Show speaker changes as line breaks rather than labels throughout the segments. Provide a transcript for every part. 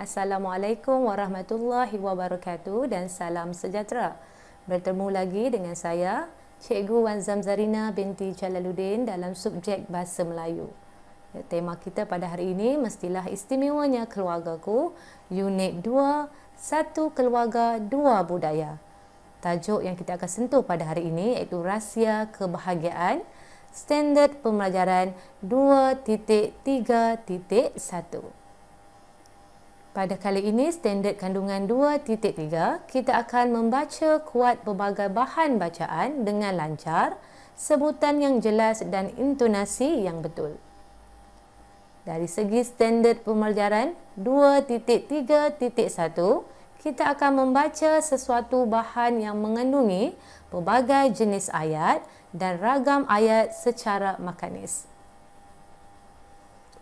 Assalamualaikum warahmatullahi wabarakatuh dan salam sejahtera. Bertemu lagi dengan saya, Cikgu Wan Zamzarina binti Jalaluddin dalam subjek Bahasa Melayu. Tema kita pada hari ini, Mestilah Istimewanya Keluargaku, Unit 2, Satu Keluarga, Dua Budaya. Tajuk yang kita akan sentuh pada hari ini iaitu Rahsia Kebahagiaan, Standard Pembelajaran 2.3.1. Pada kali ini, standard kandungan 2.3, kita akan membaca kuat berbagai bahan bacaan dengan lancar, sebutan yang jelas dan intonasi yang betul. Dari segi standard pembelajaran 2.3.1, kita akan membaca sesuatu bahan yang mengandungi pelbagai jenis ayat dan ragam ayat secara mekanis.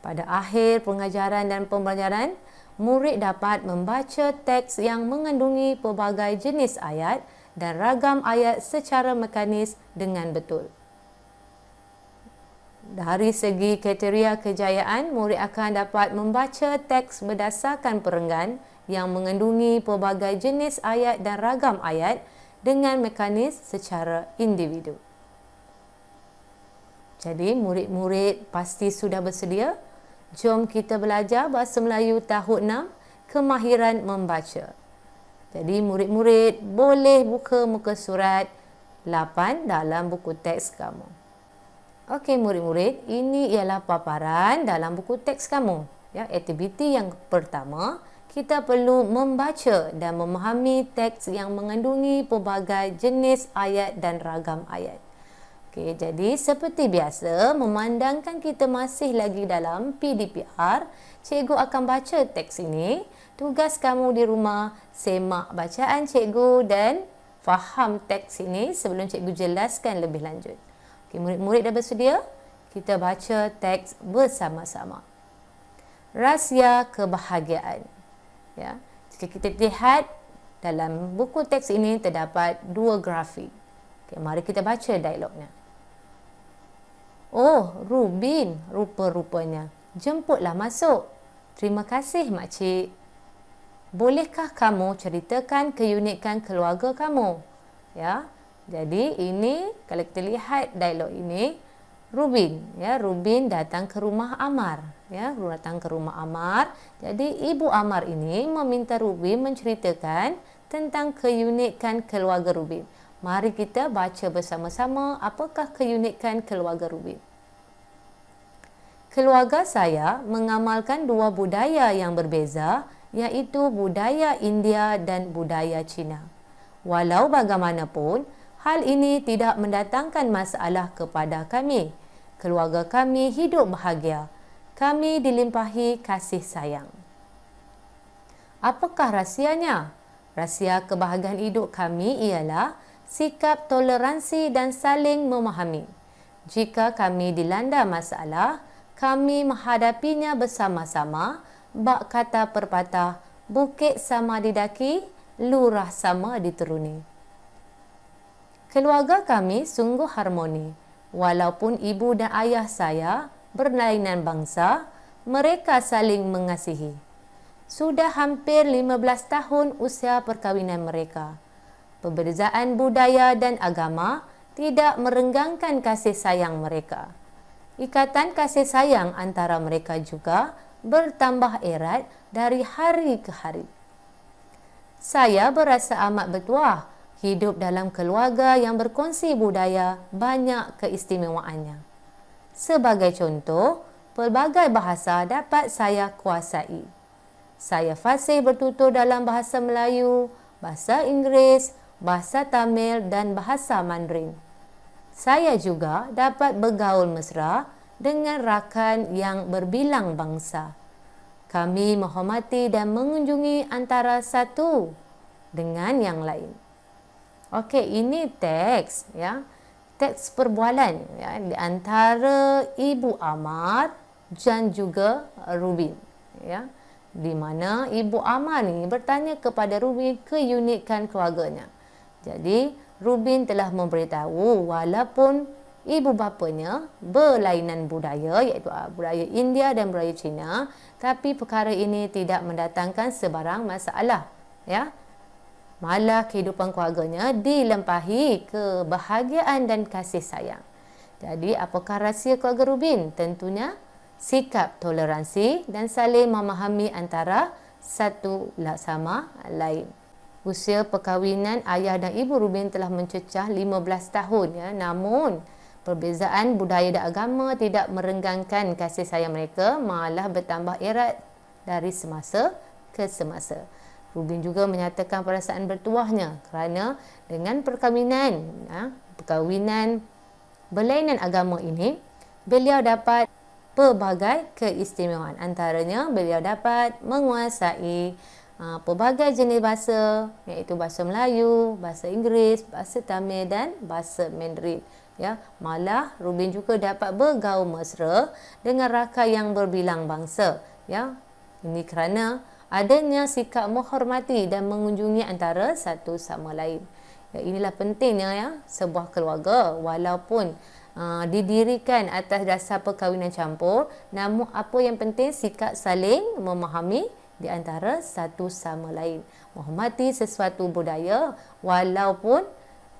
Pada akhir pengajaran dan pembelajaran, murid dapat membaca teks yang mengandungi pelbagai jenis ayat dan ragam ayat secara mekanis dengan betul. Dari segi kriteria kejayaan, murid akan dapat membaca teks berdasarkan perenggan yang mengandungi pelbagai jenis ayat dan ragam ayat dengan mekanis secara individu. Jadi, murid-murid pasti sudah bersedia? Jom kita belajar Bahasa Melayu tahun 6, Kemahiran Membaca. Jadi, murid-murid boleh buka muka surat 8 dalam buku teks kamu. Okey murid-murid, ini ialah paparan dalam buku teks kamu. Ya, aktiviti yang pertama, kita perlu membaca dan memahami teks yang mengandungi pelbagai jenis ayat dan ragam ayat. Okey, jadi seperti biasa, memandangkan kita masih lagi dalam PDPR, cikgu akan baca teks ini. Tugas kamu di rumah, semak bacaan cikgu dan faham teks ini sebelum cikgu jelaskan lebih lanjut. Okey, murid-murid dah bersedia? Kita baca teks bersama-sama. Rahsia Kebahagiaan. Ya, jika kita lihat dalam buku teks ini terdapat dua grafik. Okey, mari kita baca dialognya. Oh, Rubin, rupa-rupanya. Jemputlah masuk. Terima kasih, makcik. Bolehkah kamu ceritakan keunikan keluarga kamu? Ya, jadi ini kalau kita lihat dialog ini, Rubin, ya, Rubin datang ke rumah Amar, ya, datang ke rumah Amar. Jadi ibu Amar ini meminta Rubin menceritakan tentang keunikan keluarga Rubin. Mari kita baca bersama-sama apakah keunikan keluarga Rubin. Keluarga saya mengamalkan dua budaya yang berbeza, iaitu budaya India dan budaya Cina. Walau bagaimanapun, hal ini tidak mendatangkan masalah kepada kami. Keluarga kami hidup bahagia. Kami dilimpahi kasih sayang. Apakah rahsianya? Rahsia kebahagiaan hidup kami ialah sikap toleransi dan saling memahami. Jika kami dilanda masalah, kami menghadapinya bersama-sama. Bak kata perpatah, bukit sama didaki, lurah sama dituruni. Keluarga kami sungguh harmoni. Walaupun ibu dan ayah saya berlainan bangsa, mereka saling mengasihi. Sudah hampir 15 tahun usia perkahwinan mereka. Perbezaan budaya dan agama tidak merenggangkan kasih sayang mereka. Ikatan kasih sayang antara mereka juga bertambah erat dari hari ke hari. Saya berasa amat bertuah hidup dalam keluarga yang berkongsi budaya banyak keistimewaannya. Sebagai contoh, pelbagai bahasa dapat saya kuasai. Saya fasih bertutur dalam bahasa Melayu, bahasa Inggeris, bahasa Tamil dan bahasa Mandarin. Saya juga dapat bergaul mesra dengan rakan yang berbilang bangsa. Kami menghormati dan mengunjungi antara satu dengan yang lain. Okey, ini teks, ya. Teks perbualan, ya, di antara Ibu Amar dan juga Rubin, ya. Di mana Ibu Amar ni bertanya kepada Rubin keunikan keluarganya. Jadi, Rubin telah memberitahu walaupun ibu bapanya berlainan budaya, iaitu budaya India dan budaya Cina, tapi perkara ini tidak mendatangkan sebarang masalah, ya. Malah kehidupan keluarganya dilempahi kebahagiaan dan kasih sayang. Jadi apakah rahsia keluarga Rubin? Tentunya sikap toleransi dan saling memahami antara satu sama lain. Usia perkahwinan ayah dan ibu Rubin telah mencecah 15 tahun, ya. Namun perbezaan budaya dan agama tidak merenggangkan kasih sayang mereka, malah bertambah erat dari semasa ke semasa. Rubin juga menyatakan perasaan bertuahnya kerana dengan perkahwinan berlainan agama ini, beliau dapat pelbagai keistimewaan. Antaranya, beliau dapat menguasai pelbagai jenis bahasa, iaitu bahasa Melayu, bahasa Inggeris, bahasa Tamil dan bahasa Mandarin. Ya, malah Rubin juga dapat bergaul mesra dengan rakan yang berbilang bangsa. Ya, ini kerana adanya sikap menghormati dan mengunjungi antara satu sama lain. Ya, inilah pentingnya, ya, sebuah keluarga walaupun didirikan atas dasar perkahwinan campur, namun apa yang penting sikap saling memahami di antara satu sama lain. Menghormati sesuatu budaya walaupun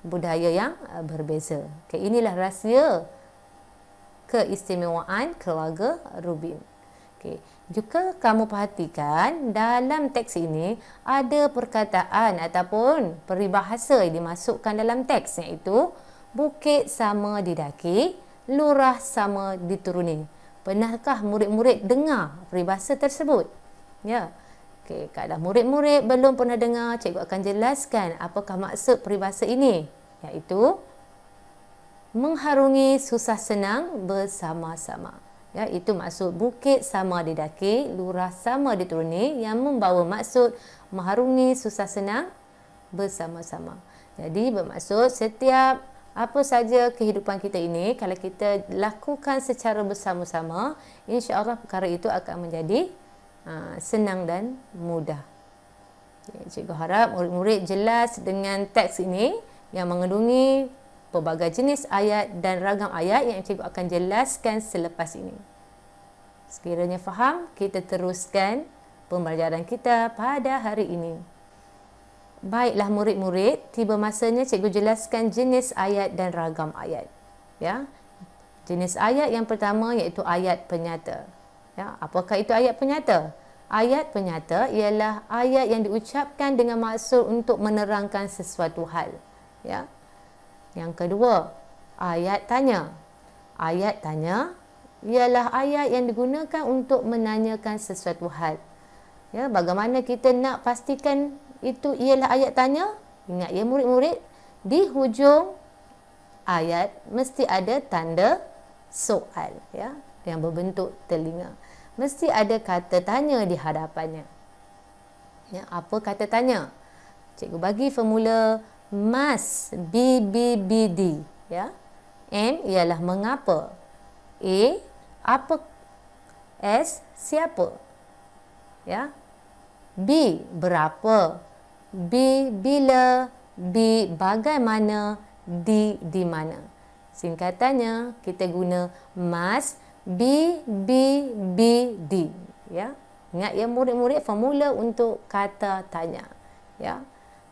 budaya yang berbeza. Okay, inilah rahsia keistimewaan keluarga Rubin. Okay. Jika kamu perhatikan, dalam teks ini ada perkataan ataupun peribahasa yang dimasukkan dalam teks, iaitu bukit sama didaki, lurah sama dituruni. Pernahkah murid-murid dengar peribahasa tersebut? Ya. Okey, kalau murid-murid belum pernah dengar, cikgu akan jelaskan apakah maksud peribahasa ini, iaitu mengharungi susah senang bersama-sama. Ya, itu maksud bukit sama didaki, lurah sama dituruni, yang membawa maksud mengharungi susah senang bersama-sama. Jadi bermaksud setiap apa saja kehidupan kita ini, kalau kita lakukan secara bersama-sama, insya-Allah perkara itu akan menjadi senang dan mudah. Cikgu harap murid-murid jelas dengan teks ini yang mengandungi pelbagai jenis ayat dan ragam ayat yang cikgu akan jelaskan selepas ini. Sekiranya faham, kita teruskan pembelajaran kita pada hari ini. Baiklah murid-murid, tiba masanya cikgu jelaskan jenis ayat dan ragam ayat. Ya. Jenis ayat yang pertama iaitu ayat penyata. Ya, apakah itu ayat penyata? Ayat penyata ialah ayat yang diucapkan dengan maksud untuk menerangkan sesuatu hal. Ya. Yang kedua, ayat tanya. Ayat tanya ialah ayat yang digunakan untuk menanyakan sesuatu hal. Ya, bagaimana kita nak pastikan itu ialah ayat tanya? Ingat ya murid-murid, di hujung ayat mesti ada tanda soal, ya, yang berbentuk telinga. Mesti ada kata tanya di hadapannya. Ya, apa kata tanya? Cikgu bagi formula must, B, B, B, D. Ya. M ialah mengapa. A, apa. S, siapa. Ya. B, berapa. B, bila. B, bagaimana. D, di mana. Singkatannya, kita guna must, B, B, B, D. Ya. Ingat ya murid-murid, formula untuk kata tanya. Ya.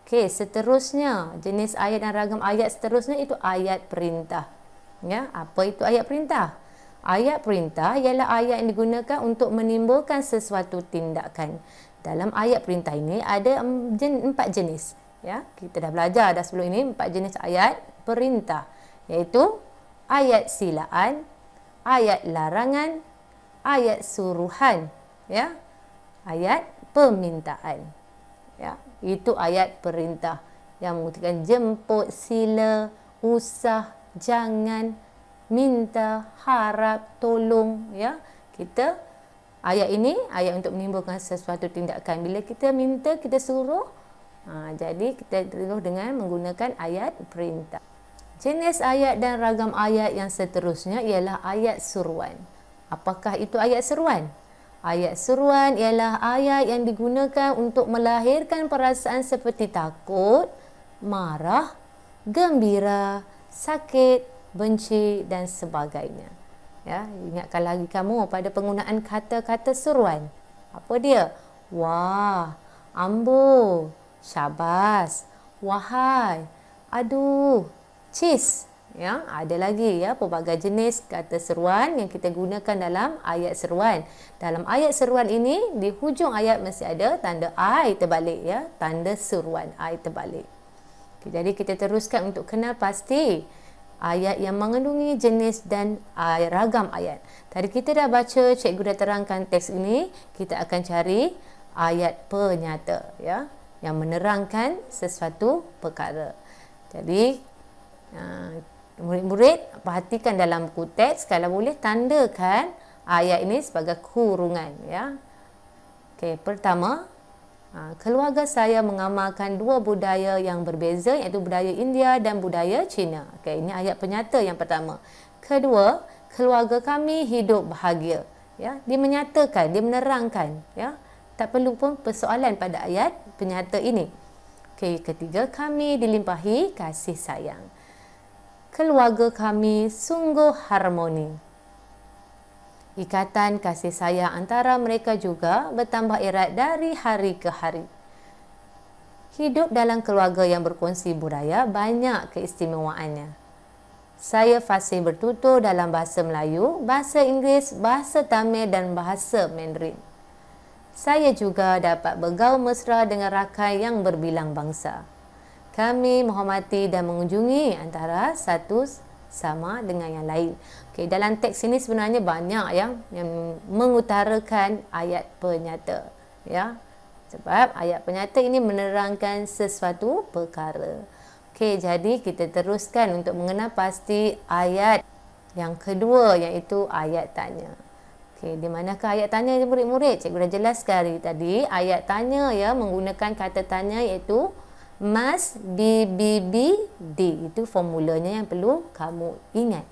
Okey, seterusnya, jenis ayat dan ragam ayat seterusnya itu ayat perintah. Ya, apa itu ayat perintah? Ayat perintah ialah ayat yang digunakan untuk menimbulkan sesuatu tindakan. Dalam ayat perintah ini ada 4 jenis. Ya, kita dah belajar dah sebelum ini 4 jenis ayat perintah, iaitu ayat silaan, ayat larangan, ayat suruhan, ya, ayat permintaan. Ya, itu ayat perintah yang mengutipkan jemput, sila, usah, jangan, minta, harap, tolong, ya. Kita ayat ini ayat untuk menimbulkan sesuatu tindakan. Bila kita minta, kita suruh, jadi kita terus dengan menggunakan ayat perintah. Jenis ayat dan ragam ayat yang seterusnya ialah ayat seruan. Apakah itu ayat seruan? Ayat seruan ialah ayat yang digunakan untuk melahirkan perasaan seperti takut, marah, gembira, sakit, benci dan sebagainya. Ya, ingatkan lagi kamu pada penggunaan kata-kata seruan. Apa dia? Wah, ambo, syabas, wahai, aduh, cis. Ya, ada lagi ya pelbagai jenis kata seruan yang kita gunakan dalam ayat seruan. Dalam ayat seruan ini di hujung ayat mesti ada tanda I terbalik ya, tanda seruan I terbalik. Okay, jadi kita teruskan untuk kenal pasti ayat yang mengandungi jenis dan ragam ayat. Tadi kita dah baca, cikgu dah terangkan teks ini, kita akan cari ayat penyata ya yang menerangkan sesuatu perkara. Jadi murid-murid perhatikan dalam buku teks, kalau boleh tandakan ayat ini sebagai kurungan ya. Okey, pertama, keluarga saya mengamalkan dua budaya yang berbeza, iaitu budaya India dan budaya Cina. Okey, ini ayat penyata yang pertama. Kedua, keluarga kami hidup bahagia. Ya, dia menyatakan, dia menerangkan ya. Tak perlu pun persoalan pada ayat penyata ini. Okey, ketiga, kami dilimpahi kasih sayang. Keluarga kami sungguh harmoni. Ikatan kasih sayang antara mereka juga bertambah erat dari hari ke hari. Hidup dalam keluarga yang berkongsi budaya banyak keistimewaannya. Saya fasih bertutur dalam bahasa Melayu, bahasa Inggeris, bahasa Tamil dan bahasa Mandarin. Saya juga dapat bergaul mesra dengan rakan yang berbilang bangsa. Kami menghormati dan mengunjungi antara satu sama dengan yang lain. Okey, dalam teks ini sebenarnya banyak yang mengutarakan ayat penyata ya. Sebab ayat penyata ini menerangkan sesuatu perkara. Okey, jadi kita teruskan untuk mengenal pasti ayat yang kedua, iaitu ayat tanya. Okey, di manakah ayat tanya murid-murid? Cikgu dah jelaskan tadi, ayat tanya ya menggunakan kata tanya iaitu must, be, D. Itu formulanya yang perlu kamu ingat.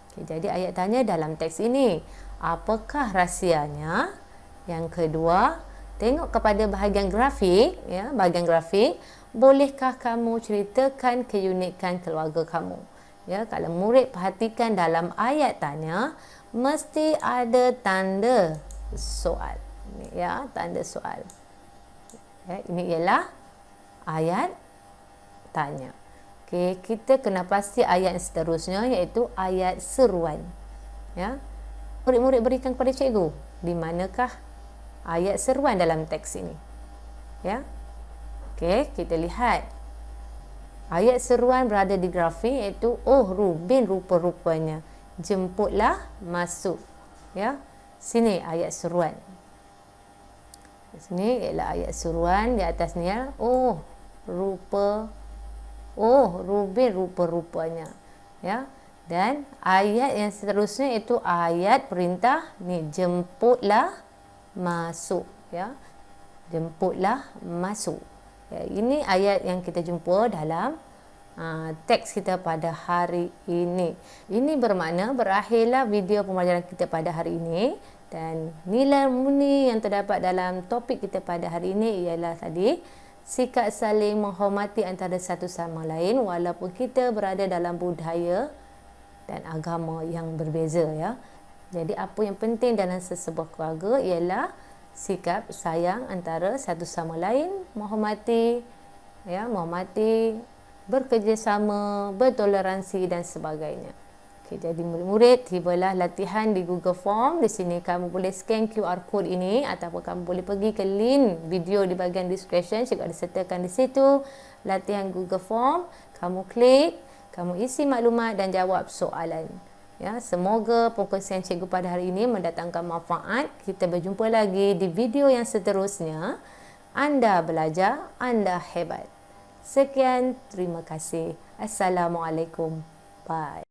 Okay, jadi ayat tanya dalam teks ini, apakah rahsianya? Yang kedua, tengok kepada bahagian grafik ya, bahagian grafik, bolehkah kamu ceritakan keunikan keluarga kamu? Ya, kalau murid perhatikan dalam ayat tanya, mesti ada tanda soal. Ya, tanda soal. Ya, ini ialah ayat tanya. Okey, kita kena pasti ayat yang seterusnya iaitu ayat seruan. Ya. Murid-murid berikan kepada cikgu, di manakah ayat seruan dalam teks ini? Ya. Okey, kita lihat. Ayat seruan berada di grafik iaitu Rubin rupa-rupanya. Jemputlah masuk. Ya. Sini ayat seruan. Di sini ialah ayat seruan, di atasnya Rubin rupa-rupanya ya. Dan ayat yang seterusnya itu ayat perintah ni, jemputlah masuk ya. Jemputlah masuk ya. Ini ayat yang kita jumpa dalam teks kita pada hari ini. Ini bermakna berakhirlah video pembelajaran kita pada hari ini, dan nilai murni yang terdapat dalam topik kita pada hari ini ialah tadi sikap saling menghormati antara satu sama lain walaupun kita berada dalam budaya dan agama yang berbeza ya. Jadi apa yang penting dalam sesebuah keluarga ialah sikap sayang antara satu sama lain, menghormati ya, bekerjasama, bertoleransi dan sebagainya. Okey, jadi murid-murid, tibalah latihan di Google Form. Di sini kamu boleh scan QR code ini ataupun kamu boleh pergi ke link video di bahagian description. Cikgu ada sertakan di situ latihan Google Form. Kamu klik, kamu isi maklumat dan jawab soalan. Ya, semoga perkongsian cikgu pada hari ini mendatangkan manfaat. Kita berjumpa lagi di video yang seterusnya. Anda belajar, anda hebat. Sekian, terima kasih. Assalamualaikum. Bye.